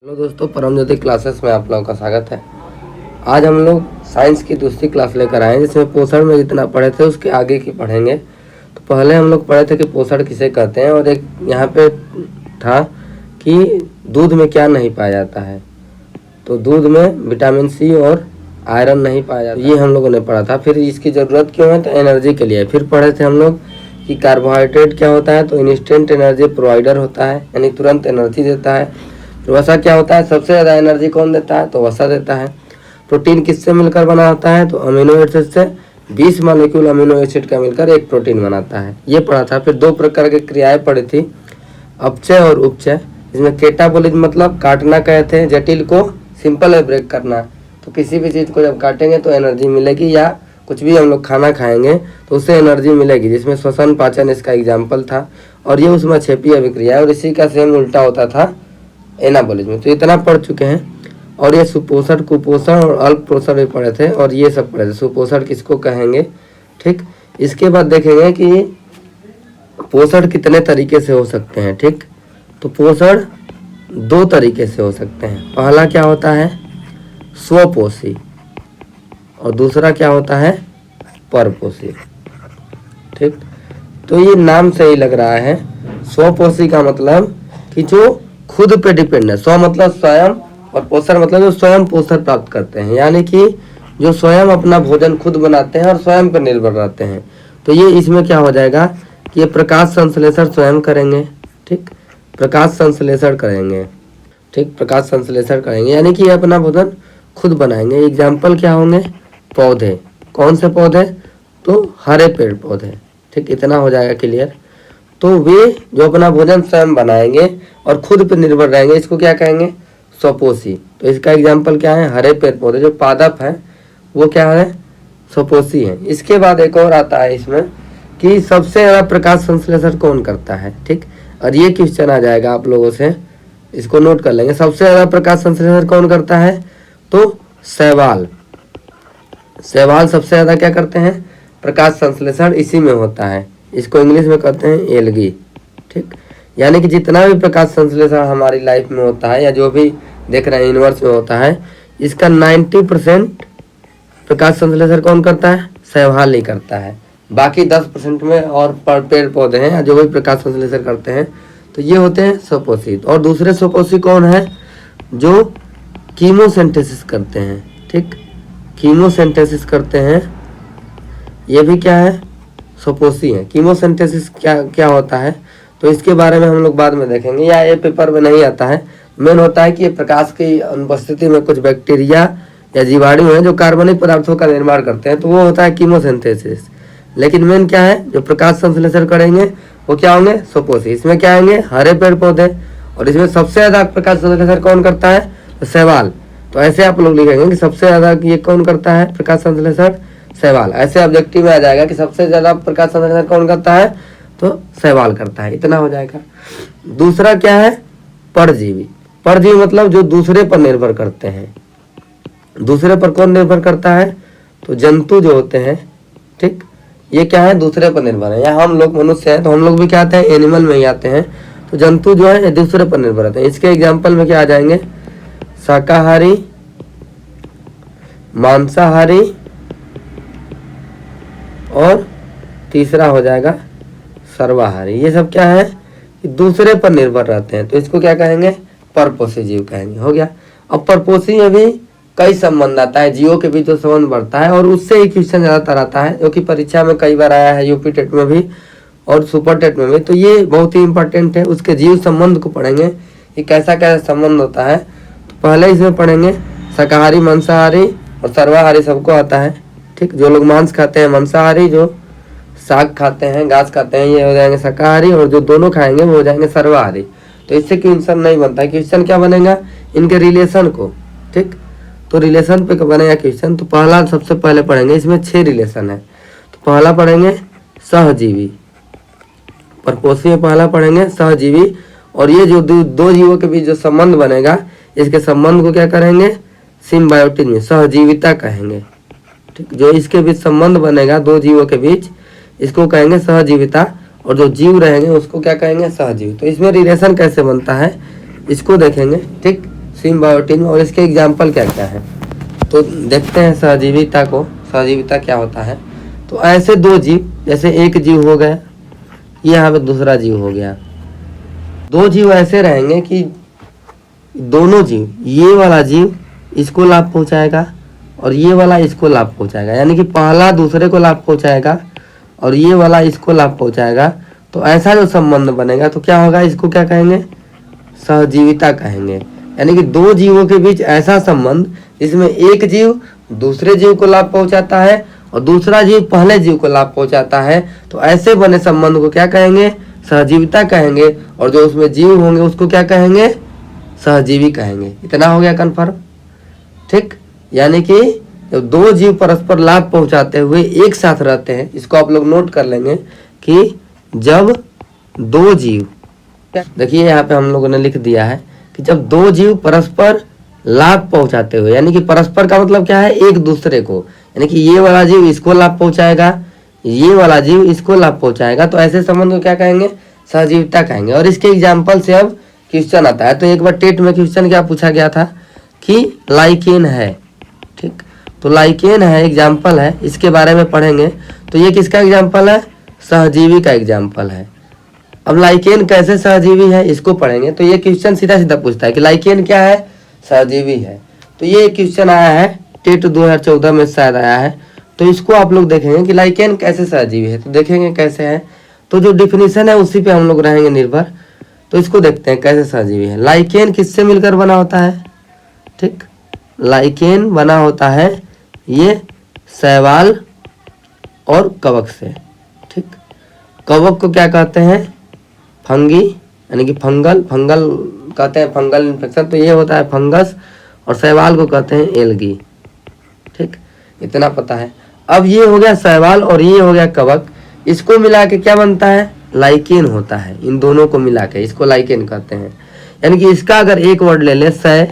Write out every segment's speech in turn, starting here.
Hello दोस्तों, परम ज्योति classes में आप लोगों का स्वागत है। आज हम लोग साइंस की दूसरी क्लास लेकर आए हैं, जिसमें पोषण में जितना पढ़े थे उसके आगे की पढ़ेंगे। तो पहले हम लोग पढ़े थे कि पोषण किसे कहते हैं, और एक यहाँ पे था कि दूध में क्या नहीं पाया जाता है। तो दूध में विटामिन सी और आयरन नहीं पाया जाता, ये हम लोगों ने पढ़ा था। फिर इसकी ज़रूरत क्यों है, तो एनर्जी के लिए। फिर पढ़े थे हम लोग कि कार्बोहाइड्रेट क्या होता है, तो इंस्टेंट एनर्जी प्रोवाइडर होता है, यानी तुरंत एनर्जी देता है। वसा क्या होता है, सबसे ज़्यादा एनर्जी कौन देता है, तो वसा देता है। प्रोटीन किससे मिलकर बना होता है, तो अमीनो एसिड से 20 मॉलिक्यूल अमीनो एसिड का मिलकर एक प्रोटीन बनाता है, ये पढ़ा था। फिर दो प्रकार की क्रियाएं पढ़ी थी, अपचय और उपचय। इसमें कैटाबोलिज्म मतलब काटना कहते हैं, जटिल को सिंपल है ब्रेक करना। तो किसी भी चीज़ को जब काटेंगे तो एनर्जी मिलेगी, या कुछ भी हम लोग खाना खाएंगे तो उससे एनर्जी मिलेगी, जिसमें श्वसन पाचन इसका एग्जाम्पल था। और ये उसमें क्षेपीय अभिक्रिया है, और इसी का सेम उल्टा होता था एनाबॉलिज्म। तो इतना पढ़ चुके हैं। और ये सुपोषण, कुपोषण और अल्प पोषण भी पढ़े थे, और ये सब पढ़े थे। सुपोषण किसको कहेंगे, ठीक। इसके बाद देखेंगे कि पोषण कितने तरीके से हो सकते हैं, ठीक। तो पोषण दो तरीके से हो सकते हैं। पहला क्या होता है, स्वपोषी, और दूसरा क्या होता है, परपोषी, ठीक। तो ये नाम से ही लग रहा है। स्वपोषी का मतलब कि जो खुद पे डिपेंड है। स्व मतलब स्वयं, और पोषण मतलब जो स्वयं पोषण प्राप्त करते हैं, यानी कि जो स्वयं अपना भोजन खुद बनाते हैं और स्वयं पर निर्भर रहते हैं। तो ये इसमें क्या हो जाएगा कि ये प्रकाश संश्लेषण स्वयं करेंगे, ठीक। प्रकाश संश्लेषण करेंगे, ठीक, प्रकाश संश्लेषण करेंगे, यानी कि ये अपना भोजन खुद बनाएंगे। एग्जाम्पल क्या होंगे, पौधे। कौन से पौधे, तो हरे पेड़ पौधे, ठीक। इतना हो जाएगा क्लियर। तो वे जो अपना भोजन स्वयं बनाएंगे और खुद पर निर्भर रहेंगे, इसको क्या कहेंगे, स्वपोषी। तो इसका एग्जाम्पल क्या है, हरे पेड़ पौधे। जो पादप है वो क्या है, स्वपोषी है। इसके बाद एक और आता है इसमें कि सबसे ज़्यादा प्रकाश संश्लेषण कौन करता है, ठीक। और ये क्वेश्चन आ जाएगा आप लोगों से, इसको नोट कर लेंगे। सबसे ज़्यादा प्रकाश संश्लेषण कौन करता है, तो शैवाल। शैवाल सबसे ज़्यादा क्या करते हैं, प्रकाश संश्लेषण इसी में होता है। इसको इंग्लिश में कहते हैं एल्गी, ठीक। यानी कि जितना भी प्रकाश संश्लेषण हमारी लाइफ में होता है, या जो भी देख रहे हैं यूनिवर्स में होता है, इसका 90% प्रकाश संश्लेषण कौन करता है, शैवाल ही करता है। बाकी 10% में और पेड़ पौधे हैं जो भी प्रकाश संश्लेषण करते हैं, तो ये होते हैं स्वपोषी। और दूसरे स्वपोषी कौन है, जो कीमोसिंथेसिस करते हैं, ठीक। कीमोसिंथेसिस करते हैं, ये भी क्या है, स्वपोषी है। कीमोसिंथेसिस क्या होता है, तो इसके बारे में हम लोग बाद में देखेंगे, या ये पेपर में नहीं आता है। मेन होता है कि ये प्रकाश की अनुपस्थिति में कुछ बैक्टीरिया या जीवाणु हैं जो कार्बनिक पदार्थों का निर्माण करते हैं, तो वो होता है कीमोसिंथेसिस। लेकिन मेन क्या है, जो प्रकाश संश्लेषण करेंगे वो क्या होंगे, स्वपोषी। इसमें क्या आएंगे, हरे पेड़ पौधे। और इसमें सबसे ज़्यादा प्रकाश संश्लेषण कौन करता है, तो शैवाल। तो ऐसे आप लोग लिखेंगे कि सबसे ज़्यादा ये कौन करता है, प्रकाश संश्लेषण, शैवाल। ऐसे ऑब्जेक्टिव में आ जाएगा कि सबसे ज़्यादा प्रकाश संश्लेषण कौन करता है, तो शैवाल करता है। इतना हो जाएगा। दूसरा क्या है, परजीवी। परजीवी मतलब जो दूसरे पर निर्भर करते हैं। दूसरे पर कौन निर्भर करता है, तो जंतु जो होते हैं, ठीक। ये क्या है, दूसरे पर निर्भर है। या हम लोग मनुष्य हैं तो हम लोग भी क्या आते हैं, एनिमल में ही आते हैं। तो जंतु जो है दूसरे पर निर्भर रहते हैं। इसके एग्जाम्पल में क्या आ जाएंगे, शाकाहारी, मांसाहारी, और तीसरा हो जाएगा सर्वाहारी। ये सब क्या है, दूसरे पर निर्भर रहते हैं, तो इसको क्या कहेंगे, परपोषी जीव कहेंगे। हो गया। अब परपोषी में भी कई संबंध आता है, जीवों के बीच जो संबंध बढ़ता है, और उससे ही क्वेश्चन ज़्यादातर आता है, जो कि परीक्षा में कई बार आया है, यूपी टेट में भी और सुपर टेट में भी। तो ये बहुत ही इंपॉर्टेंट है। उसके जीव संबंध को पढ़ेंगे कि कैसा कैसा संबंध होता है। तो पहले इसमें पढ़ेंगे शाकाहारी, मांसाहारी और सर्वाहारी, सबको आता है, ठीक। जो लोग मांस खाते हैं मांसाहारी, जो साग खाते हैं, घास खाते हैं, ये हो जाएंगे शाकाहारी, और जो दोनों खाएंगे वो हो जाएंगे सर्वाहारी। तो इससे क्वेश्चन नहीं बनता है। क्वेश्चन क्या बनेगा, इनके रिलेशन को, ठीक। तो रिलेशन पे बनेगा क्वेश्चन। तो पहला सबसे पहले पढ़ेंगे, इसमें 6 रिलेशन है। तो पहला पढ़ेंगे सहजीवी, परपोषी में पहला पढ़ेंगे सहजीवी। और ये जो दो जीवों के बीच जो संबंध बनेगा, इसके संबंध को क्या करेंगे, सिम्बायोटिक में सहजीविता कहेंगे, ठीक। जो इसके बीच संबंध बनेगा दो जीवों के बीच, इसको कहेंगे सहजीविता। और जो जीव रहेंगे उसको क्या कहेंगे, सहजीव। तो इसमें रिलेशन कैसे बनता है इसको देखेंगे, ठीक। सिम्बायोटिक में, और इसके एग्जाम्पल क्या क्या है तो देखते हैं सहजीविता को। सहजीविता क्या होता है, तो ऐसे दो जीव, जैसे एक जीव हो गया, ये यहाँ पे दूसरा जीव हो गया, दो जीव ऐसे रहेंगे कि दोनों जीव, ये वाला जीव इसको लाभ पहुंचाएगा और ये वाला इसको लाभ पहुंचाएगा, यानी कि पहला दूसरे को लाभ पहुंचाएगा और ये वाला इसको लाभ पहुंचाएगा। तो ऐसा जो संबंध बनेगा तो क्या होगा, इसको क्या कहेंगे, सहजीविता कहेंगे। यानी कि दो जीवों के बीच ऐसा संबंध जिसमें एक जीव दूसरे जीव को लाभ पहुंचाता है और दूसरा जीव पहले जीव को लाभ पहुंचाता है, तो ऐसे बने संबंध को क्या कहेंगे, सहजीविता कहेंगे। और जो उसमें जीव होंगे उसको क्या कहेंगे, सहजीवी कहेंगे। इतना हो गया कन्फर्म, ठीक। यानी कि जब दो जीव परस्पर लाभ पहुंचाते हुए एक साथ रहते हैं, इसको आप लोग नोट कर लेंगे कि जब दो जीव, देखिए यहाँ पे हम लोगों ने लिख दिया है कि जब दो जीव परस्पर लाभ पहुंचाते हुए, यानी कि परस्पर का मतलब क्या है, एक दूसरे को, यानी कि ये वाला जीव इसको लाभ पहुंचाएगा, ये वाला जीव इसको लाभ पहुंचाएगा, तो ऐसे संबंध को क्या कहेंगे, सहजीविता कहेंगे। और इसके एग्जाम्पल से अब क्वेश्चन आता है। तो एक बार टेट में क्वेश्चन क्या पूछा गया था कि लाइकेन है, ठीक, तो लाइकेन है एग्जाम्पल है, इसके बारे में पढ़ेंगे। तो ये किसका एग्जाम्पल है, सहजीवी का एग्जाम्पल है। अब लाइकेन कैसे सहजीवी है इसको पढ़ेंगे। तो ये क्वेश्चन सीधा सीधा पूछता है कि लाइकेन क्या है, सहजीवी है। तो ये क्वेश्चन आया है टेट 2014 में शायद आया है। तो इसको आप लोग देखेंगे कि लाइकेन कैसे सहजीवी है, तो देखेंगे कैसे है। तो जो डिफिनीशन है उसी पे हम लोग रहेंगे निर्भर। तो इसको देखते हैं कैसे सहजीवी है। लाइकेन किससे मिलकर बना होता है, ठीक, लाइकेन बना होता है ये शैवाल और कवक से, ठीक। कवक को क्या कहते हैं, फंगी, यानी कि फंगल कहते हैं, फंगल इन्फेक्शन, तो ये होता है फंगस। और शैवाल को कहते हैं एल्गी, ठीक, इतना पता है। अब ये हो गया शैवाल और ये हो गया कवक, इसको मिला के क्या बनता है, लाइकेन होता है। इन दोनों को मिला के इसको लाइकेन कहते हैं। यानी कि इसका अगर एक वर्ड ले ले सै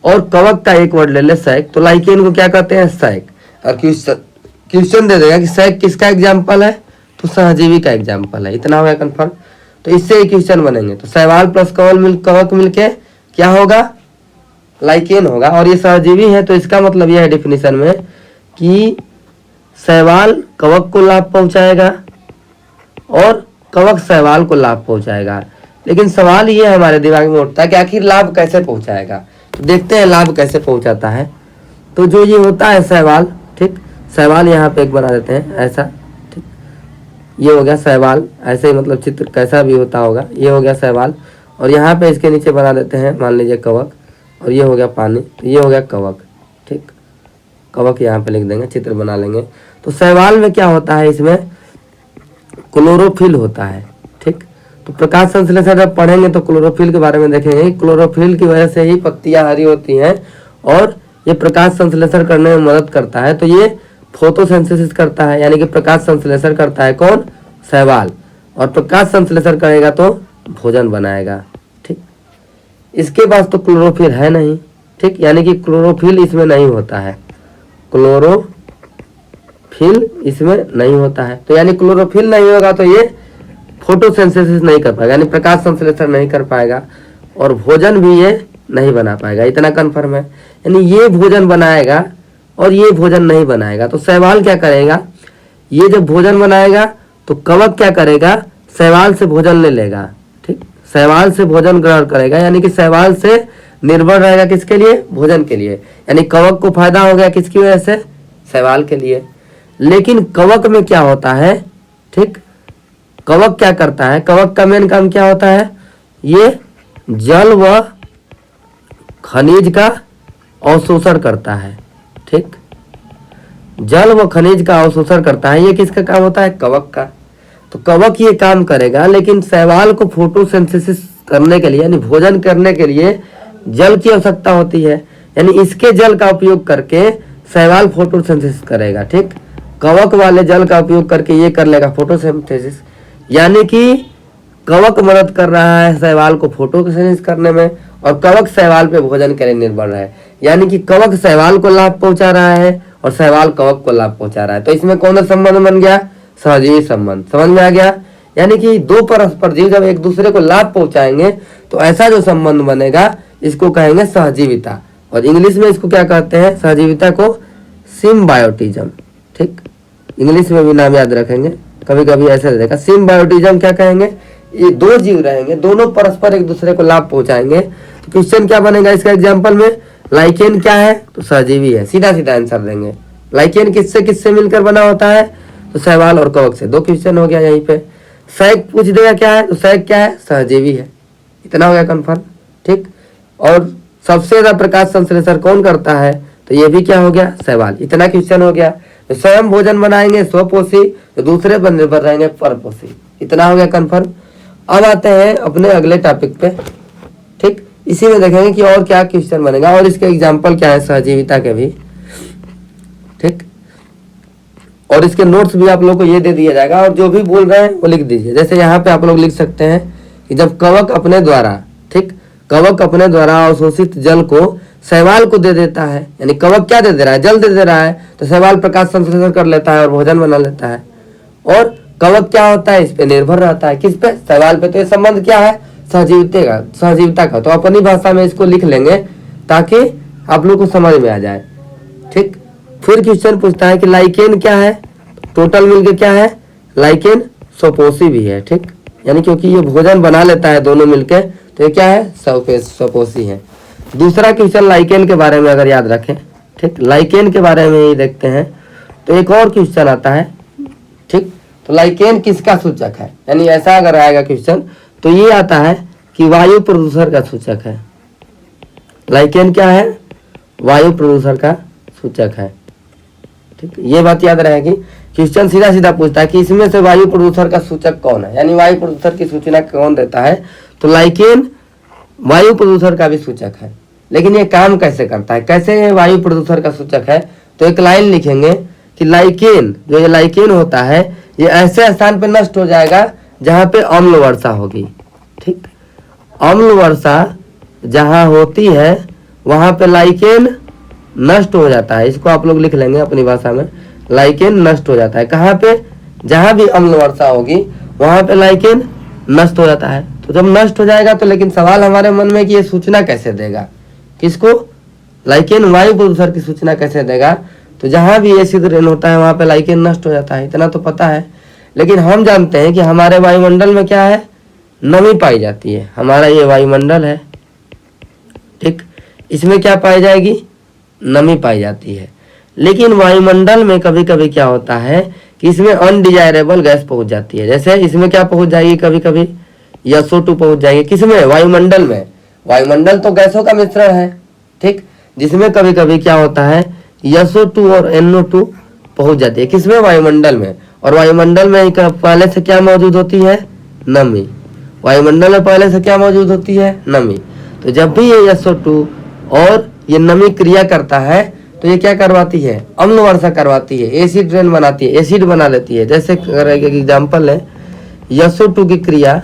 और कवक का एक वर्ड ले ले सैक, तो लाइकेन को क्या कहते हैं, सैक। और क्वेश्चन दे देगा कि सैक किसका एग्जाम्पल है, तो सहजीवी का एग्जाम्पल है। इतना हो गया कन्फर्म। तो इससे एक क्वेश्चन बनेंगे। तो शैवाल प्लस कवक मिलके क्या होगा, लाइकेन होगा। और ये सहजीवी है, तो इसका मतलब यह है डिफिनीशन में कि शैवाल कवक को लाभ पहुंचाएगा और कवक शैवाल को लाभ पहुंचाएगा। लेकिन सवाल ये हमारे दिमाग में उठता है कि आखिर लाभ कैसे पहुंचाएगा। तो देखते हैं लाभ कैसे पहुंचाता है। तो जो ये होता है शैवाल, ठीक, शैवाल यहाँ पे एक बना देते हैं ऐसा, ठीक, ये हो गया शैवाल, ऐसे ही मतलब चित्र कैसा भी होता होगा, ये हो गया शैवाल। और यहाँ पे इसके नीचे बना देते हैं मान लीजिए कवक, और ये हो गया पानी, तो ये हो गया कवक, ठीक, कवक यहाँ पे लिख देंगे, चित्र बना लेंगे। तो शैवाल में क्या होता है, इसमें क्लोरोफिल होता है, ठीक। तो प्रकाश संश्लेषण जब पढ़ेंगे तो क्लोरोफिल के बारे में देखेंगे। क्लोरोफिल की वजह से ही पत्तियां हरी होती हैं और ये प्रकाश संश्लेषण करने में मदद करता है। तो ये फोटोसिंथेसिस करता है, यानी कि प्रकाश संश्लेषण करता है कौन, शैवाल। और प्रकाश संश्लेषण करेगा तो भोजन बनाएगा, ठीक। इसके पास तो क्लोरोफिल है नहीं, ठीक, यानी कि क्लोरोफिल इसमें नहीं होता है, क्लोरोफिल इसमें नहीं होता है। तो यानी क्लोरोफिल नहीं होगा तो ये फोटोसिंथेसिस नहीं कर पाएगा, यानी प्रकाश संश्लेषण नहीं कर पाएगा और भोजन भी ये नहीं बना पाएगा। इतना कन्फर्म है। यानी ये भोजन बनाएगा और ये भोजन नहीं बनाएगा। तो शैवाल क्या करेगा, ये जब भोजन बनाएगा तो कवक क्या करेगा, शैवाल से भोजन ले लेगा, ठीक, शैवाल से भोजन ग्रहण करेगा। यानी कि शैवाल से निर्भर रहेगा किसके लिए, भोजन के लिए। यानी कवक को फायदा हो गया किसकी वजह से, शैवाल के लिए। लेकिन कवक में क्या होता है, ठीक, कवक क्या करता है, कवक का मेन काम क्या होता है, ये जल व खनिज का अवशोषण करता है, ठीक, जल व खनिज का अवशोषण करता है। ये किसका काम होता है, कवक का। तो कवक ये काम करेगा, लेकिन शैवाल को फोटोसिंथेसिस करने के लिए यानी भोजन करने के लिए जल की आवश्यकता होती है। यानी इसके जल का उपयोग करके शैवाल फोटोसिंथेसिस करेगा, ठीक। कवक वाले जल का उपयोग करके ये कर लेगा फोटोसिंथेसिस। यानी कि कवक मदद कर रहा है शैवाल को फोटोसिंथेसिस करने में और कवक शैवाल पे भोजन के लिए निर्भर है। यानी कि कवक शैवाल को लाभ पहुंचा रहा है और शैवाल कवक को लाभ पहुंचा रहा है। तो इसमें कौन सा संबंध बन गया, सहजीवी संबंध। समझ में आ गया। यानी कि दो परस्पर जीव जब एक दूसरे को लाभ पहुंचाएंगे तो ऐसा जो संबंध बनेगा इसको कहेंगे सहजीविता। और इंग्लिश में इसको क्या कहते हैं, सहजीविता को सिम्बायोटिज्म। ठीक, इंग्लिश में भी नाम याद रखेंगे, कभी कभी ऐसा रहेगा। सिम्बायोटिज्म क्या कहेंगे, ये दो जीव रहेंगे, दोनों परस्पर एक दूसरे को लाभ पहुंचाएंगे। तो क्वेश्चन क्या बनेगा इसका एग्जाम्पल में, लाइकेन क्या है तो सहजीवी है, सीधा सीधा आंसर देंगे। लाइकेन किससे किससे मिलकर बना होता है तो शैवाल और कवक से। दो क्वेश्चन हो गया यहीं पे। सैक पूछ देगा क्या है तो सैक क्या है, सहजीवी है। इतना हो गया कन्फर्म। ठीक, और सबसे ज्यादा प्रकाश संश्लेषण कौन करता है तो ये भी क्या हो गया, शैवाल। इतना क्वेश्चन हो गया। तो स्वयं भोजन बनाएंगे स्वपोषी, तो दूसरे पर निर्भर रहेंगे परपोषी। इतना हो गया कन्फर्म। अब आते हैं अपने अगले टॉपिक पे। ठीक, इसी में देखेंगे कि और क्या क्वेश्चन बनेगा और इसके एग्जाम्पल क्या है सहजीविता के भी। ठीक, और इसके नोट्स भी आप लोग को ये दे दिया जाएगा और जो भी बोल रहे हैं वो लिख दीजिए। जैसे यहाँ पे आप लोग लिख सकते हैं कि जब कवक अपने द्वारा, ठीक, कवक अपने द्वारा अवशोषित जल को शैवाल को दे देता है, यानी कवक क्या दे दे रहा है, जल दे रहा है, तो शैवाल प्रकाश संश्लेषण कर लेता है और भोजन बना लेता है। और कवक क्या होता है, इस पे निर्भर रहता है, किस पे, शैवाल पे। तो ये संबंध क्या है, सहजीविता का। तो अपनी भाषा में इसको लिख लेंगे ताकि आप लोग को समझ में आ जाए। ठीक, फिर क्वेश्चन पूछता है कि लाइकेन क्या है, टोटल मिलके क्या है, लाइकेन स्वपोषी भी है। ठीक, यानी क्योंकि ये भोजन बना लेता है दोनों मिलके, तो ये क्या है, स्वपोषी है। दूसरा क्वेश्चन लाइकेन के बारे में अगर याद रखें, ठीक, लाइकेन के बारे में ही देखते हैं। तो एक और क्वेश्चन आता है, ठीक, तो लाइकेन किसका सूचक है, यानी ऐसा अगर आएगा क्वेश्चन तो ये आता है कि वायु प्रदूषण का सूचक है। लाइकेन क्या है, वायु प्रदूषण का सूचक है। ठीक, ये बात याद रहेगी। क्वेश्चन सीधा सीधा पूछता है कि इसमें से वायु प्रदूषण का सूचक कौन है, यानी वायु प्रदूषण की सूचना कौन देता है। तो लाइकेन वायु प्रदूषण का भी सूचक है, लेकिन ये काम कैसे करता है, कैसे ये वायु प्रदूषण का सूचक है। तो एक लाइन लिखेंगे कि लाइकेन, जो ये लाइकेन होता है, ये ऐसे स्थान पे नष्ट हो जाएगा जहां पे अम्ल वर्षा होगी। ठीक, अम्ल वर्षा जहां होती है वहां पे लाइकेन नष्ट हो जाता है। इसको आप लोग लिख लेंगे अपनी भाषा में, लाइकेन नष्ट हो जाता है। कहाँ पे, जहां भी अम्ल वर्षा होगी वहां पे लाइकेन नष्ट हो जाता है। तो जब नष्ट हो जाएगा तो लेकिन सवाल हमारे मन में कि ये सूचना कैसे देगा, किसको, लाइकेन वायु प्रदूषण की सूचना कैसे देगा। तो जहां भी एसिड रेन होता है वहां पे लाइकेन नष्ट हो जाता है, इतना तो पता है। लेकिन हम जानते हैं कि हमारे वायुमंडल में क्या है, नमी पाई जाती है। हमारा ये वायुमंडल है, ठीक, इसमें क्या पाई जाएगी, नमी पाई जाती है। लेकिन वायुमंडल में कभी कभी क्या होता है कि इसमें अनडिजायरेबल गैस पहुंच जाती है। जैसे इसमें क्या पहुंच जाएगी, कभी कभी SO2 पहुंच जाएगी। किसमें, वायुमंडल में। वायुमंडल तो गैसों का मिश्रण है, ठीक, जिसमें कभी कभी क्या होता है SO2 और NO2 पहुंच जाती है। किसमें, वायुमंडल में। और वायुमंडल में पहले से क्या मौजूद होती है, नमी। वायुमंडल में पहले से क्या मौजूद होती है, नमी। तो जब भी ये SO2 और ये नमी क्रिया करता है तो ये क्या करवाती है, अम्ल वर्षा करवाती है, एसिड रेन बनाती है, एसिड बना लेती है। जैसे अगर एक एग्जाम्पल है, SO2 की क्रिया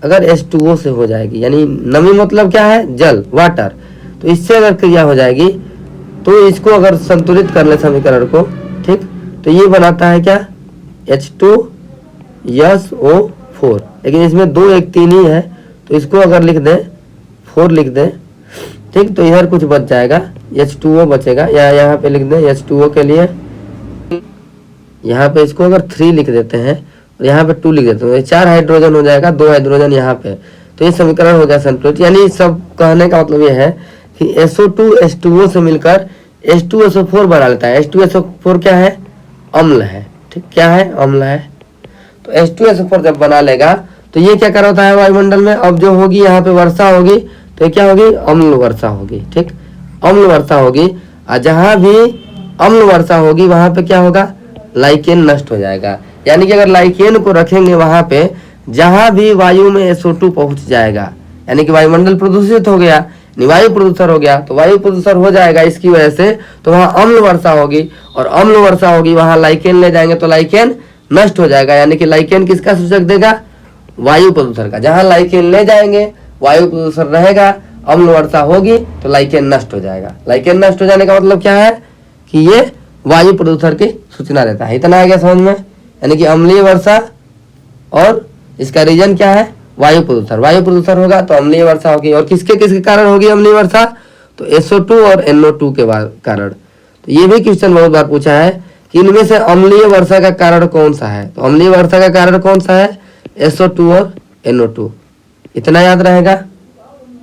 अगर H2O से हो जाएगी, यानी नमी मतलब क्या है, जल, वाटर, तो इससे अगर क्रिया हो जाएगी तो इसको अगर संतुलित कर ले समीकरण को, ठीक, तो ये बनाता है क्या, H2SO4। लेकिन इसमें 2 1 3 ही है, तो इसको अगर लिख दें 4 लिख दें, ठीक, तो इधर कुछ बच जाएगा, H2O बचेगा। या यहाँ पे लिख दें H2O के लिए, यहाँ पे इसको अगर 3 लिख देते हैं और यहाँ पे 2 लिख देते हैं, 4 हाइड्रोजन हो जाएगा, 2 हाइड्रोजन यहाँ पे। तो ये समीकरण हो गया संतुलित। यानी सब कहने का मतलब ये है कि SO2 H2O से मिलकर H2SO4 बना लेता है। H2SO4 क्या है, अम्ल है, ठीक, क्या है, अम्ल है। तो H2SO4 जब बना लेगा तो ये क्या करता है वायुमंडल में, अब जो होगी यहाँ पे वर्षा होगी तो ये क्या होगी, अम्ल वर्षा होगी, ठीक, अम्ल वर्षा होगी। और जहां भी अम्ल वर्षा होगी वहां पे क्या होगा, लाइकेन नष्ट हो जाएगा। यानी कि अगर लाइकेन को रखेंगे वहां पे जहां भी वायु में SO2 पहुंच जाएगा, यानी कि वायुमंडल प्रदूषित हो गया, वायु प्रदूषण हो गया, तो वायु प्रदूषण हो जाएगा इसकी वजह से, तो वहां अम्ल वर्षा होगी और अम्ल वर्षा होगी, वहां लाइकेन ले जाएंगे तो लाइकेन नष्ट हो जाएगा। यानी कि लाइकेन किसका सूचक देगा, वायु प्रदूषण का। जहां लाइकेन ले जाएंगे वायु प्रदूषण रहेगा, अम्ल वर्षा होगी तो लाइकेन नष्ट हो जाएगा। लाइकेन नष्ट हो जाने का मतलब क्या है कि ये वायु प्रदूषण की सूचना देता है। इतना आ गया समझ में, यानी कि अम्लीय वर्षा और इसका रीजन क्या है? वायु प्रदूषण। वायु प्रदूषण होगा तो अम्लीय वर्षा होगी। और किसके किसके कारण होगी अम्लीय वर्षा? तो SO2 और NO2 के कारण। तो ये भी क्वेश्चन बहुत बार पूछा है कि इनमें से अम्लीय वर्षा का कारण कौन सा है? तो अम्लीय वर्षा का कारण कौन सा है? SO2 और NO2। इतना याद रहेगा,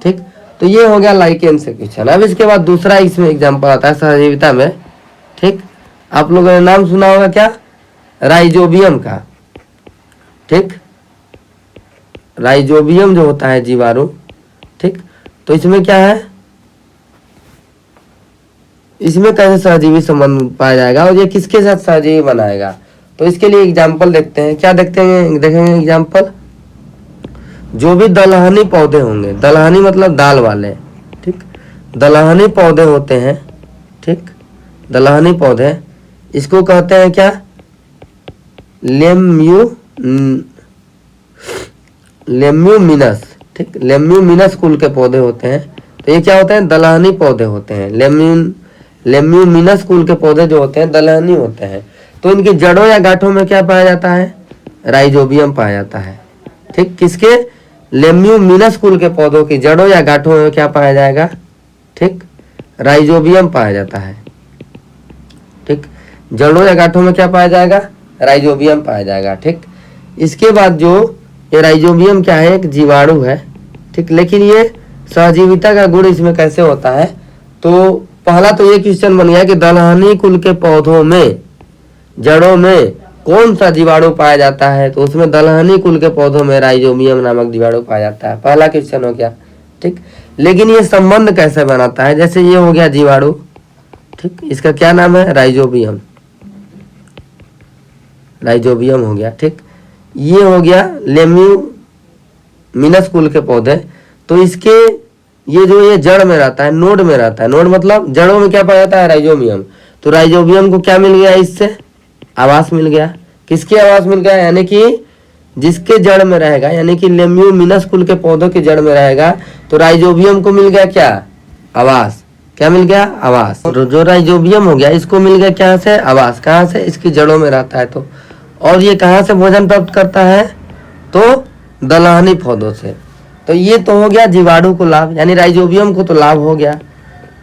ठीक। तो ये हो गया लाइकेन से क्वेश्चन। अब इसके बाद दूसरा इसमें एग्जाम्पल आता है सहजीविता में, ठीक। आप लोगों ने नाम सुना होगा क्या? राइजोबियम का, ठीक। राइजोबियम जो होता है जीवाणु, ठीक। तो इसमें क्या है, इसमें कैसे सहजीवी संबंध पाया जाएगा और ये किसके साथ सहजीवी बनाएगा? तो इसके लिए एग्जाम्पल देखते हैं। क्या देखते हैं? देखेंगे एग्जाम्पल। जो भी दलहनी पौधे होंगे, दलहनी मतलब दाल वाले, ठीक। दलहनी पौधे होते हैं, ठीक। दलहनी पौधे, इसको कहते हैं क्या? लेम्यूमिनस, ठीक। लेम्यूमिनस कुल के पौधे होते हैं। तो ये क्या होते हैं? दलहनी पौधे होते हैं। लेम्यूमिनस कुल के पौधे जो होते हैं दलहनी होते हैं। तो इनकी जड़ों या गांठों में क्या पाया जाता है? राइजोबियम पाया जाता है, ठीक। किसके? लेम्यूमिनस कुल के पौधों की जड़ों या गांठों में क्या पाया जाएगा? ठीक, राइजोबियम पाया जाता है, ठीक। जड़ों या गांठों में क्या पाया जाएगा? राइजोबियम पाया जाएगा, ठीक। इसके बाद जो ये राइजोबियम क्या है? एक जीवाणु है, ठीक। लेकिन ये सहजीविता का गुण इसमें कैसे होता है? तो पहला तो ये क्वेश्चन बन गया कि दलहनी कुल के पौधों में जड़ों में कौन सा जीवाणु पाया जाता है? तो उसमें दलहनी कुल के पौधों में राइजोबियम नामक जीवाणु पाया जाता है। पहला क्वेश्चन हो गया, ठीक। लेकिन ये संबंध कैसे बनाता है? जैसे ये हो गया जीवाणु, ठीक। इसका क्या नाम है? राइजोबियम। राइजोबियम हो गया, ठीक। ये हो गया लेम्यूमिनस कुल के पौधे। तो इसके ये जड़ में रहता है, नोड में रहता है। नोड मतलब जड़ों में क्या पाया जाता है? राइजोबियम। तो राइजोबियम को क्या मिल गया? इससे आवास मिल गया। किसकी आवास मिल गया? यानी कि जिसके जड़ में रहेगा, यानी कि लेम्यूमिनस कुल के पौधों की जड़ में रहेगा, तो राइजोबियम को मिल गया क्या? आवास। क्या मिल गया? आवास। तो जो राइजोबियम हो गया इसको मिल गया क्या से? आवास। कहाँ से? इसकी जड़ों में रहता है। तो और ये कहाँ से भोजन प्राप्त करता है? तो दलहनी पौधों से। तो ये तो हो गया जीवाणु को लाभ, यानी राइजोबियम को तो लाभ हो गया,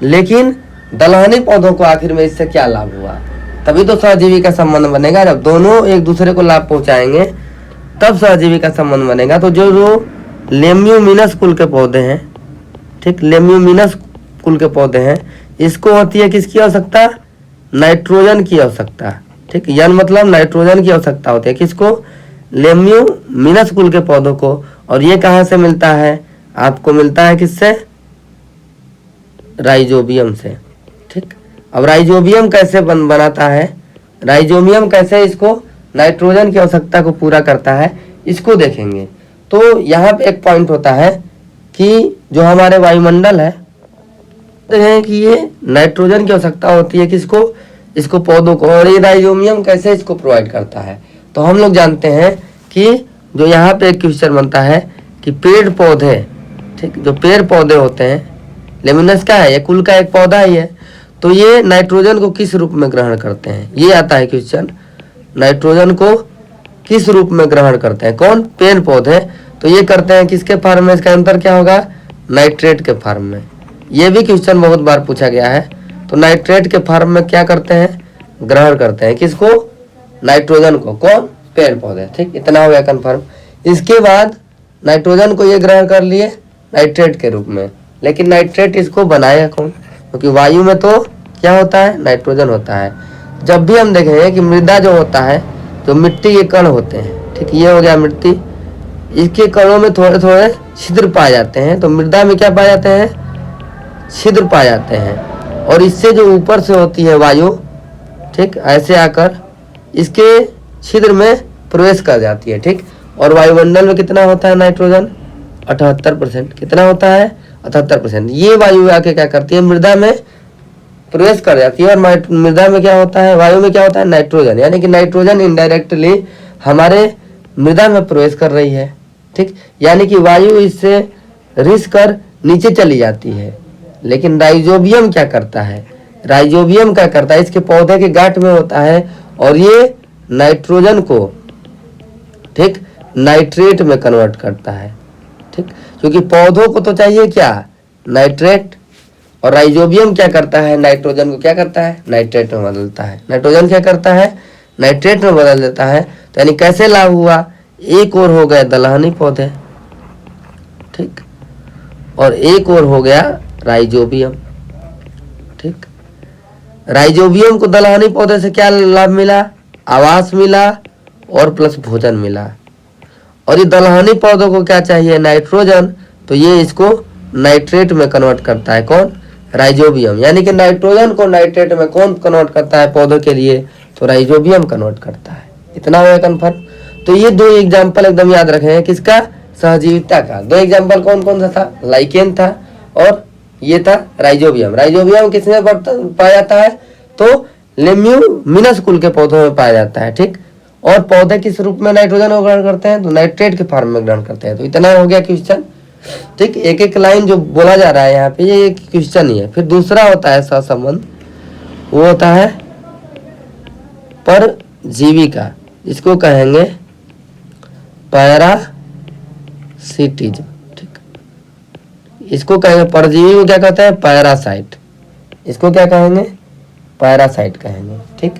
लेकिन दलहनी पौधों को आखिर में इससे क्या लाभ हुआ? तभी तो सहजीवी का संबंध बनेगा। जब दोनों एक दूसरे को लाभ पहुंचाएंगे तब सहजीवी का संबंध बनेगा। तो जो लेम्यूमिनस कुल के पौधे हैं, ठीक, लेम्यूमिनस कुल के पौधे हैं, इसको होती है किसकी आवश्यकता? नाइट्रोजन की आवश्यकता, ठीक। यन मतलब नाइट्रोजन की आवश्यकता होती है किसको? लेम्यूमिनस कुल के पौधों को। और ये कहाँ से मिलता है? आपको मिलता है किससे? राइजोबियम से, ठीक। अब राइजोबियम कैसे बनाता है? राइजोबियम कैसे इसको नाइट्रोजन की आवश्यकता को पूरा करता है, इसको देखेंगे। तो यहाँ पे एक पॉइंट होता है कि जो हमारे वायुमंडल है कि ये नाइट्रोजन की आवश्यकता होती है किसको? इसको पौधों को। और ये राइजोबियम कैसे इसको प्रोवाइड करता है? तो हम लोग जानते हैं कि जो यहाँ पे एक क्वेश्चन बनता है कि पेड़ पौधे, ठीक, जो पेड़ पौधे होते हैं, लेमिनस का है, ये कुल का एक पौधा ही है, तो ये नाइट्रोजन को किस रूप में ग्रहण करते हैं? ये आता है क्वेश्चन। नाइट्रोजन को किस रूप में ग्रहण करते हैं? कौन? पेड़ पौधे। तो ये करते हैं किसके फॉर्म में? इसका आंसर क्या होगा? नाइट्रेट के फॉर्म में। ये भी क्वेश्चन बहुत बार पूछा गया है। तो नाइट्रेट के फॉर्म में क्या करते हैं? ग्रहण करते हैं किसको? नाइट्रोजन को। कौन? पेड़ पौधे, ठीक। इतना हो गया कंफर्म। इसके बाद नाइट्रोजन को ये ग्रहण कर लिए नाइट्रेट के रूप में, लेकिन नाइट्रेट इसको बनाया कौन? क्योंकि वायु में तो क्या होता है? नाइट्रोजन होता है। जब भी हम देखेंगे कि मृदा जो होता है, जो मिट्टी के कण होते हैं, ठीक, ये हो गया मिट्टी, इसके कणों में थोड़े थोड़े छिद्र पाए जाते हैं। तो मृदा में क्या पाए जाते हैं? छिद्र पाए जाते हैं। और इससे जो ऊपर से होती है वायु, ठीक, ऐसे आकर इसके छिद्र में प्रवेश कर जाती है, ठीक। और वायुमंडल में कितना होता है नाइट्रोजन? 78%। कितना होता है? 78%। ये वायु आके क्या करती है? मृदा में प्रवेश कर जाती है। और मृदा में क्या होता है? वायु में क्या होता है? नाइट्रोजन। यानी कि नाइट्रोजन इनडायरेक्टली हमारे मृदा में प्रवेश कर रही है, ठीक। यानी कि वायु इससे रिस कर नीचे चली जाती है। लेकिन राइजोबियम क्या करता है? राइजोबियम क्या करता है? इसके पौधे के गांठ में होता है और ये नाइट्रोजन को, ठीक, नाइट्रेट में कन्वर्ट करता है। ठीक, क्योंकि पौधों को तो चाहिए क्या, नाइट्रेट, और राइजोबियम क्या करता है, नाइट्रोजन को क्या करता है, नाइट्रेट में बदलता है। नाइट्रोजन क्या करता है, नाइट्रेट में बदल देता है। तो यानी कैसे लाभ हुआ, एक और हो गए दलहनी पौधे, ठीक, और एक और हो गया राइजोबियम। ठीक, राइजोबियम को दलहनी पौधे से क्या लाभ मिला, आवास मिला और प्लस भोजन मिला। और ये दलहनी पौधों को क्या चाहिए, नाइट्रोजन, तो ये इसको नाइट्रेट में कन्वर्ट करता है, कौन, राइजोबियम। यानी कि नाइट्रोजन को नाइट्रेट में कौन कन्वर्ट करता है पौधों के लिए, तो राइजोबियम कन्वर्ट करता है। इतना हुआ कंफर्म। तो ये दो एग्जाम्पल एकदम याद रखें, किसका, सहजीविता का। दो एग्जाम्पल कौन कौन सा था, लाइकेन था और ये था राइजोबियम। राइजोबियम किसमें पाया जाता है, तो लेम्यूमिनस कुल के पौधों में पाया जाता है। ठीक, और पौधे किस रूप में नाइट्रोजन को ग्रहण करते हैं, तो नाइट्रेट के फॉर्म में ग्रहण करते हैं। तो इतना हो गया क्वेश्चन। ठीक, एक एक लाइन जो बोला जा रहा है यहाँ पे, ये एक क्वेश्चन ही है। फिर दूसरा होता है सहसंबंध, वो होता है परजीविका, इसको कहेंगे पैरासिटिज्म। ठीक, इसको कहेंगे परजीवी को क्या कहते हैं, पैरासाइट, इसको क्या कहेंगे, पैरासाइट कहेंगे। ठीक,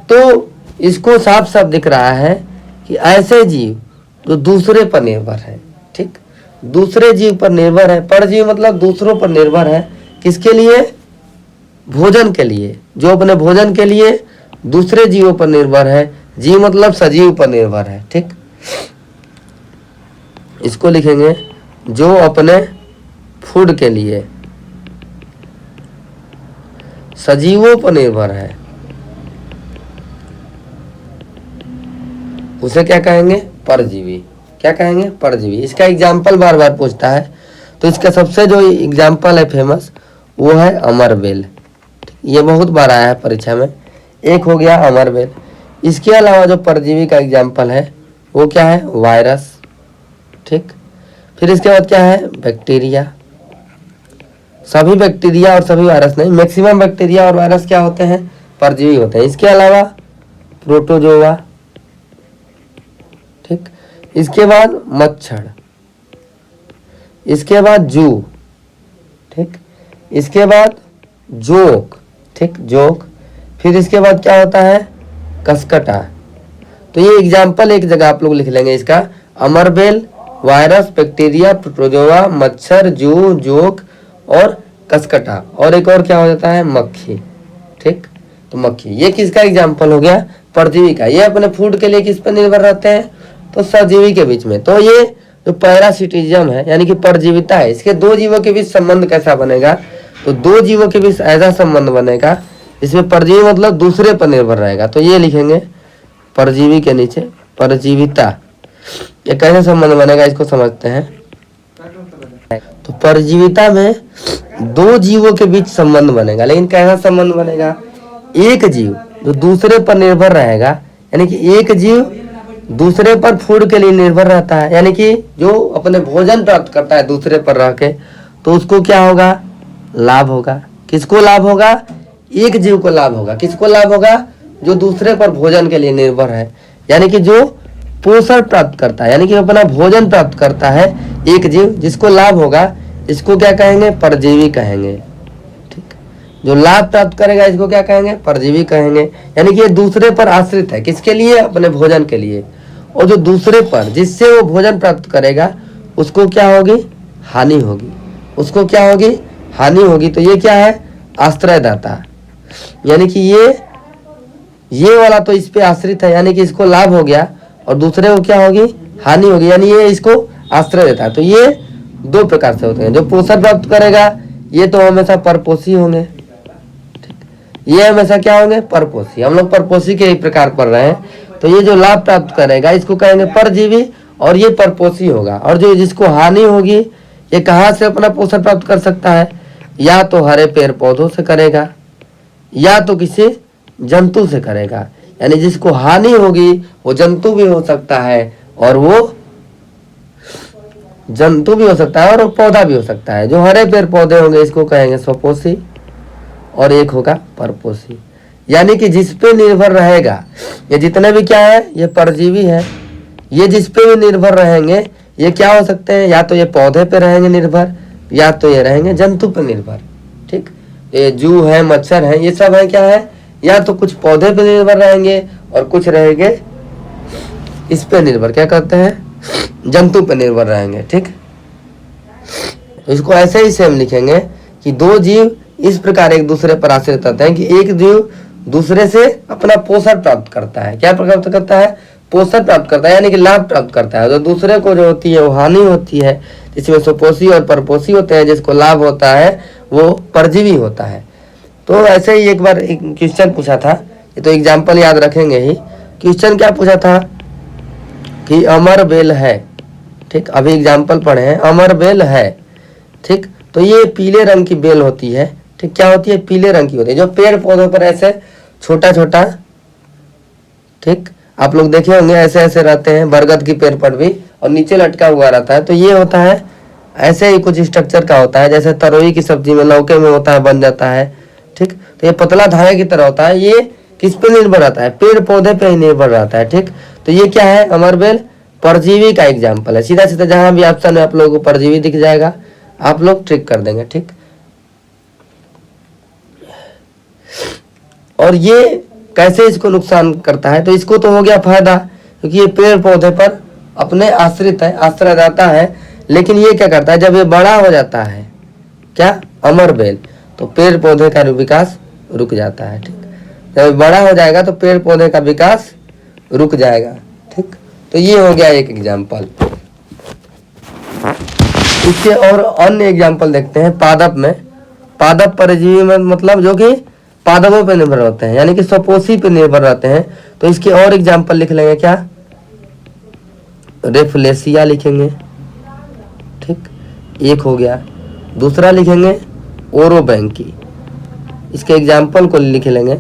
तो इसको साफ साफ दिख रहा है कि ऐसे जीव जो दूसरे पर निर्भर है, ठीक, दूसरे जीव पर निर्भर है, परजीवी मतलब दूसरों पर निर्भर है, किसके लिए, भोजन के लिए, जो अपने भोजन के लिए दूसरे जीवों पर निर्भर है। जीव मतलब सजीव पर निर्भर है। ठीक, इसको लिखेंगे जो अपने फूड के लिए सजीवों पर निर्भर है, उसे क्या कहेंगे, परजीवी। क्या कहेंगे, परजीवी। इसका एग्जाम्पल बार बार पूछता है, तो इसका सबसे जो एग्जाम्पल है फेमस, वो है अमरबेल। ये बहुत बार आया है परीक्षा में। एक हो गया अमरबेल। इसके अलावा जो परजीवी का एग्जाम्पल है वो क्या है, वायरस। ठीक, फिर इसके बाद क्या है, बैक्टीरिया। सभी बैक्टीरिया और सभी वायरस नहीं, मैक्सिमम बैक्टीरिया और वायरस क्या होते हैं, परजीवी होते हैं। इसके अलावा प्रोटोजोआ। ठीक, इसके बाद मच्छर, इसके बाद जू, ठीक, इसके बाद जोक, ठीक, जोक, फिर इसके बाद क्या होता है, कसकटा। तो ये एग्जाम्पल एक जगह आप लोग लिख लेंगे इसका, अमरबेल, वायरस, बैक्टीरिया, प्रोटोजोआ, मच्छर, जू, जोक और कसकटा। और एक और क्या हो जाता है, मक्खी। ठीक, तो मक्खी, ये किसका एग्जाम्पल हो गया, परजीवी का। ये अपने फूड के लिए किस पर निर्भर रहते हैं, तो सजीवी के बीच में। तो ये जो पैरासिटिज्म है यानी कि परजीविता है, इसके दो जीवों के बीच संबंध कैसा बनेगा, तो दो जीवों के बीच ऐसा संबंध बनेगा इसमें परजीवी मतलब दूसरे पर निर्भर रहेगा। तो ये लिखेंगे परजीवी के नीचे परजीविता। ये कैसे संबंध बनेगा इसको समझते हैं। तो परजीविता में दो जीवों के बीच संबंध बनेगा, लेकिन कैसा संबंध बनेगा, एक जीव जो दूसरे पर निर्भर रहेगा, यानी कि एक जीव दूसरे पर फूड के लिए निर्भर रहता है, यानी कि जो अपने भोजन प्राप्त करता है दूसरे पर रह के, तो उसको क्या होगा, लाभ होगा। किसको लाभ होगा, एक जीव को लाभ होगा। किसको लाभ होगा, जो दूसरे पर भोजन के लिए निर्भर है, यानी कि जो पोषण प्राप्त करता है, यानी कि अपना भोजन प्राप्त करता है एक जीव, जिसको लाभ होगा, इसको क्या कहेंगे, परजीवी कहेंगे। ठीक, जो लाभ प्राप्त करेगा इसको क्या कहेंगे, परजीवी कहेंगे। यानी कि ये दूसरे पर आश्रित है, किसके लिए, अपने भोजन के लिए। और जो दूसरे पर जिससे वो भोजन प्राप्त करेगा उसको क्या होगी, हानि होगी, उसको क्या होगी, हानि होगी। तो ये क्या है, आश्रयदाता, यानी कि ये वाला तो इस पे आश्रित है, यानी कि इसको लाभ हो गया, और दूसरे को क्या होगी, हानि होगी, यानी ये इसको आश्रय देता है। तो ये दो प्रकार से होते हैं। जो पोषण प्राप्त करेगा ये तो हमेशा परपोषी होंगे, ये हमेशा क्या होंगे, परपोषी। हम लोग परपोषी के एक प्रकार पढ़ रहे हैं। तो ये जो लाभ प्राप्त करेगा इसको कहेंगे परजीवी, और ये परपोषी होगा। और जो जिसको हानि होगी ये कहाँ से अपना पोषण प्राप्त कर सकता है, या तो हरे पेड़ पौधों से करेगा, या तो किसी जंतु से करेगा। यानी जिसको हानि होगी वो जंतु भी हो सकता है, और वो जंतु भी हो सकता है और वो पौधा भी हो सकता है। जो हरे पेड़ पौधे होंगे इसको कहेंगे स्वपोषी, और एक होगा परपोषी। यानी कि जिस पे निर्भर रहेगा, ये जितने भी क्या है, ये परजीवी है, ये जिस पे भी निर्भर रहेंगे ये क्या हो सकते हैं, या तो ये पौधे पे रहेंगे निर्भर, या तो ये रहेंगे जंतु पे निर्भर। ठीक, ये जू है, मच्छर है, ये सब है क्या है, या तो कुछ पौधे पे निर्भर रहेंगे और कुछ रहेंगे इस पे निर्भर, क्या कहते हैं, जंतु पे निर्भर रहेंगे। ठीक, तो इसको ऐसे ही सेम लिखेंगे कि दो जीव इस प्रकार एक दूसरे पर आश्रित रहते हैं कि एक जीव दूसरे से अपना पोषण प्राप्त करता है। क्या प्राप्त करता है, पोषण प्राप्त करता है, यानी कि लाभ प्राप्त करता है। तो दूसरे को जो होती है वो हानि होती है, जिसमें सुपोषी और परपोषी होते हैं। जिसको लाभ होता है वो परजीवी होता है। तो ऐसे ही एक बार एक क्वेश्चन पूछा था, ये तो एग्जाम्पल याद रखेंगे ही। क्वेश्चन क्या पूछा था कि अमर बेल है। ठीक, अभी एग्जाम्पल पढ़े हैं, अमर बेल है। ठीक, तो ये पीले रंग की बेल होती है। ठीक, क्या होती है, पीले रंग की होती है, जो पेड़ पौधों पर ऐसे छोटा छोटा, ठीक, आप लोग देखे होंगे ऐसे ऐसे रहते हैं, बरगद की पेड़ पर भी, और नीचे लटका हुआ रहता है। तो ये होता है ऐसे ही कुछ स्ट्रक्चर का होता है, जैसे तरोई की सब्जी में, लौके में होता है, बन जाता है। ठीक, तो ये पतला धागे की तरह होता है। ये किस पे निर्भर रहता है, पेड़ पौधे पे ही निर्भर रहता है। ठीक, तो ये क्या है, अमरबेल परजीवी का एग्जाम्पल है। सीधा सीधा जहां भी ऑप्शन में आप लोगों को परजीवी दिख जाएगा, आप लोग ट्रिक कर देंगे। ठीक, और ये कैसे इसको नुकसान करता है, तो इसको तो हो गया फायदा, क्योंकि ये पेड़ पौधे पर अपने आश्रित है, आश्रय रहता है। लेकिन ये क्या करता है, जब ये बड़ा हो जाता है, क्या, अमरबेल, तो पेड़ पौधे का विकास रुक जाता है। ठीक, जब बड़ा हो जाएगा तो पेड़ पौधे का विकास रुक जाएगा। ठीक, तो ये हो गया एक एग्जाम्पल। इसके और अन्य एग्जाम्पल देखते हैं। पादप में, पादप परजीवी में मतलब जो कि पादपों पे निर्भर होते हैं, यानी कि स्वपोषी पे निर्भर रहते हैं। तो इसके और एग्जाम्पल लिख लेंगे, क्या, रेफलेसिया लिखेंगे। ठीक, एक हो गया। दूसरा लिखेंगे ओरोबैंकी, इसके एग्जाम्पल को लिख लेंगे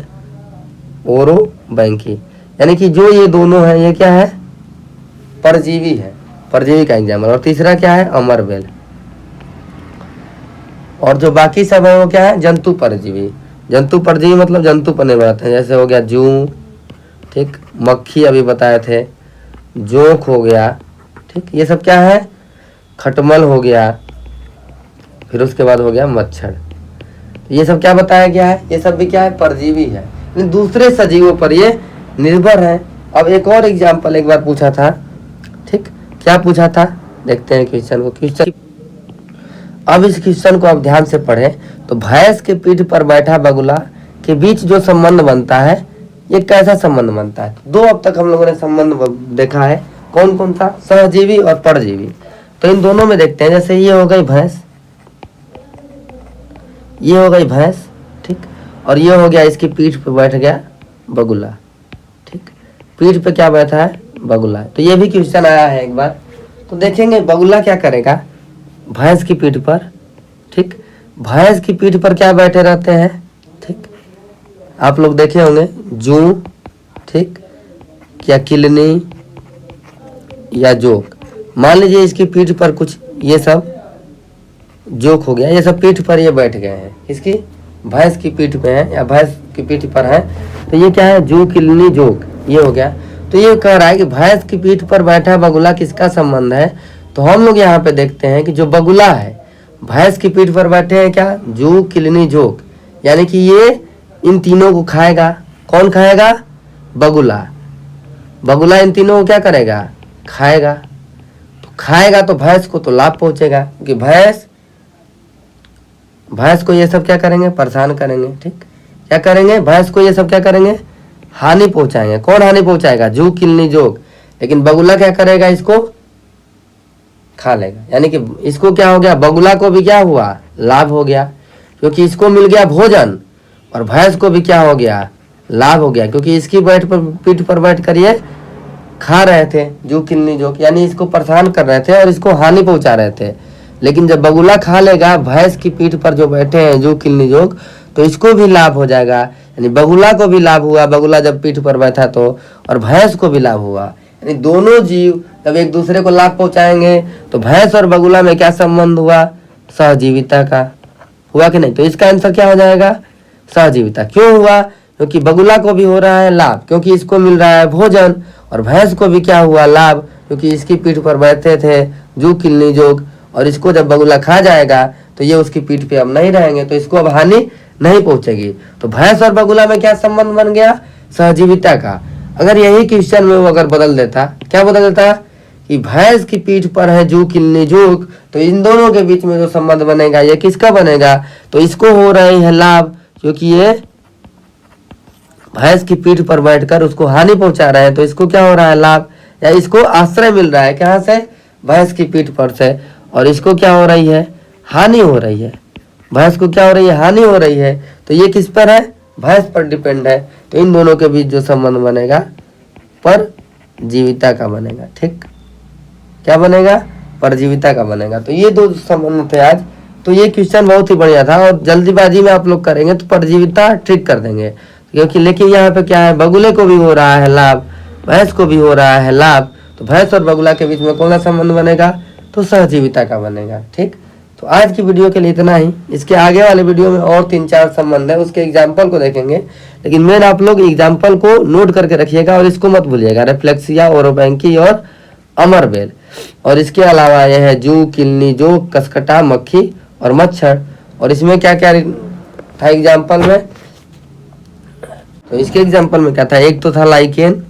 ओरोबैंकी, यानी कि जो ये दोनों हैं ये क्या है, परजीवी है, परजीवी का एग्जाम्पल। और तीसरा क्या है, अमरबेल। और जो बाकी सब है वो क्या है, जंतु परजीवी। जंतु परजीवी मतलब जंतु पर निर्भर रहते हैं, जैसे हो गया जू, ठीक, मक्खी अभी बताए थे, जोंक हो गया। ठीक, ये सब क्या है, खटमल हो गया, फिर उसके बाद हो गया मच्छर। ये सब क्या बताया गया है, ये सब भी क्या है, परजीवी है, दूसरे सजीवों पर ये निर्भर है। अब एक और एग्जाम्पल एक बार पूछा था। ठीक, क्या पूछा था, देखते हैं क्वेश्चन को। क्वेश्चन, अब इस क्वेश्चन को आप ध्यान से पढ़ें। तो भैंस के पीठ पर बैठा बगुला के बीच जो संबंध बनता है, ये कैसा संबंध बनता है। दो अब तक हम लोगों ने संबंध देखा है, कौन कौन सा, सहजीवी और परजीवी। तो इन दोनों में देखते हैं। जैसे ये हो गई भैंस, ये हो गई भैंस, ठीक, और ये हो गया इसकी पीठ पे बैठ गया बगुला। ठीक, पीठ पे क्या बैठा है, बगुला। तो ये भी क्वेश्चन आया है एक बार। तो देखेंगे बगुला क्या करेगा, भैंस की पीठ पर। ठीक, भैंस की पीठ पर क्या बैठे रहते हैं, ठीक, आप लोग देखे होंगे, जू, ठीक, या किलनी या जोक। मान लीजिए इसकी पीठ पर कुछ ये सब जोक हो गया, ये सब पीठ पर ये बैठ गए हैं, इसकी भैंस की पीठ पे है या भैंस की पीठ पर है। तो ये क्या है, जू, किलनी, जोक, ये हो गया। तो ये कह रहा है कि भैंस की पीठ पर बैठा बगुला किसका संबंध है। तो हम लोग यहाँ पे देखते हैं कि जो बगुला है भैंस की पीठ पर बैठे हैं, क्या, जू, किलनी, जोक, यानी कि ये इन तीनों को खाएगा। कौन खाएगा, बगुला। बगुला इन तीनों को क्या करेगा, खाएगा। तो खाएगा तो भैंस को तो लाभ पहुंचेगा, क्योंकि भैंस को ये सब क्या करेंगे, परेशान करेंगे। ठीक, क्या करेंगे, भैंस को ये सब क्या करेंगे, हानि पहुंचाएंगे। कौन हानि पहुंचाएगा, जू, किलनी, जोक। लेकिन बगुला क्या करेगा, इसको खा लेगा। यानी कि इसको क्या हो गया, बगुला को भी क्या हुआ, लाभ हो गया, क्योंकि इसको मिल गया भोजन, और भैंस को भी क्या हो गया, लाभ हो गया, क्योंकि इसकी पीठ पर बैठ कर ये खा रहे थे, जू, किलनी, जोक, यानी इसको परेशान कर रहे थे और इसको हानि पहुंचा रहे थे। लेकिन जब बगुला खा लेगा भैंस की पीठ पर जो बैठे हैं जू, किलनी, जोक, तो इसको भी लाभ हो जाएगा। यानी बगुला को भी लाभ हुआ, बगुला जब पीठ पर बैठा तो, और भैंस को भी लाभ हुआ। यानी दोनों जीव जब एक दूसरे को लाभ पहुंचाएंगे तो भैंस और बगुला में क्या संबंध हुआ, सहजीविता का। हुआ कि नहीं। तो इसका आंसर क्या हो जाएगा, सहजीविता। क्यों हुआ, क्योंकि बगुला को भी हो रहा है लाभ, क्योंकि इसको मिल रहा है भोजन, और भैंस को भी क्या हुआ, लाभ, क्योंकि इसकी पीठ पर बैठते थे जू किलनी जोग, और इसको जब बगुला खा जाएगा तो ये उसकी पीठ पे अब नहीं रहेंगे, तो इसको अब हानि नहीं पहुंचेगी। तो भैंस और बगुला में क्या संबंध बन गया? सहजीविता का। अगर यही क्वेश्चन में वो अगर बदल देता, क्या बदल देता कि भैंस की पीठ पर है जू किलनी जोग, तो इन दोनों के बीच में जो संबंध बनेगा ये किसका बनेगा? तो इसको हो रहे हैं लाभ, क्योंकि ये भैंस की पीठ पर बैठकर उसको हानि पहुंचा रहे हैं, तो इसको क्या हो रहा है? लाभ, या इसको आश्रय मिल रहा है कहाँ से? भैंस की पीठ पर से। और इसको क्या हो रही है? हानि हो रही है। भैंस को क्या हो रही है? हानि हो रही है। तो ये किस पर है? भैंस पर डिपेंड है। तो इन दोनों के बीच जो संबंध बनेगा परजीविता का बनेगा। ठीक, क्या बनेगा? परजीविता का बनेगा। तो ये दो संबंध थे आज। तो ये क्वेश्चन बहुत ही बढ़िया था, और जल्दीबाजी में आप लोग करेंगे तो परजीविता ठीक कर देंगे, क्योंकि लेकिन यहाँ पे क्या है? बगुले को भी हो रहा है लाभ, भैंस को भी हो रहा है लाभ, तो भैंस और बगुला के बीच में कौन सा संबंध बनेगा? तो सहजीविता का बनेगा। ठीक, तो आज की वीडियो के लिए इतना ही। इसके आगे वाले वीडियो में और 3-4 संबंध है, उसके एग्जाम्पल को देखेंगे, लेकिन मेन आप लोग एग्जाम्पल को नोट करके रखिएगा और इसको मत भूलिएगा। रेफ्लेक्सिया, ओरोबैंकी और अमरबेल। और इसके अलावा यह है जू किलनी जोग, कसकटा, मक्खी और मच्छर। और इसमें क्या क्या था एग्जाम्पल में? तो इसके एग्जाम्पल में क्या था? एक तो था लाइकेन,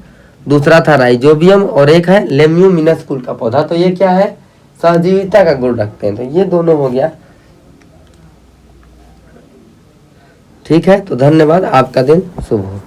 दूसरा था राइजोबियम, और एक है लेम्यूमिनस कुल का पौधा। तो ये क्या है? सहजीविता का गुण रखते हैं। तो ये दोनों हो गया। ठीक है, तो धन्यवाद। आपका दिन शुभ हो।